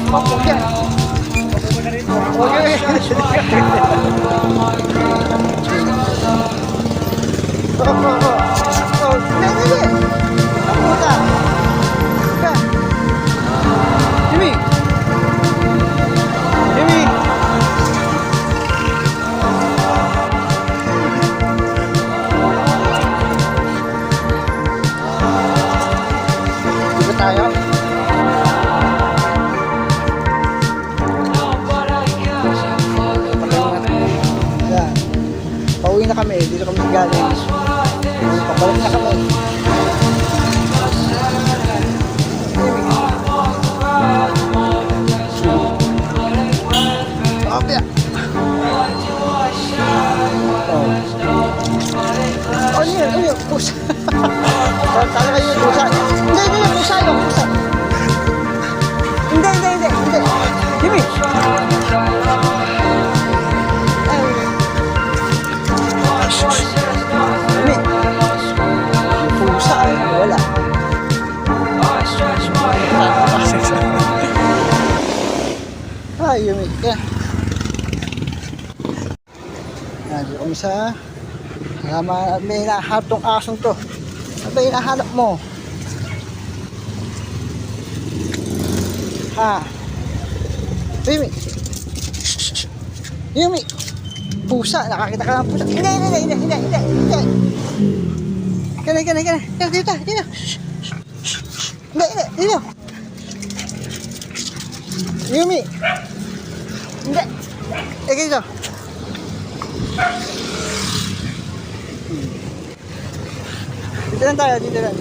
Huwag yan. Huwag yan. Hindi. Ako ka. Jimmy. Jimmy. Dito tayo. Yan. Pauwi na kami. Dito kami galing. Pabalik na kami. Okay. Oh, yun, pusa. Talaga yun, pusa. Hindi, pusa yun, pusa. Hindi. Jimmy. Jimmy. Pusa, wala. Ay, Jimmy. Dito kami sa may hinahanap tong asong to. Ano ba hinahanap mo? Ha? Yumi! Yumi! Pusa! Nakakita ka ng pusa! Hindi! Kaya dito! Hindi! Yumi! Hindi! Dito! Dito lang tayo, dito lang.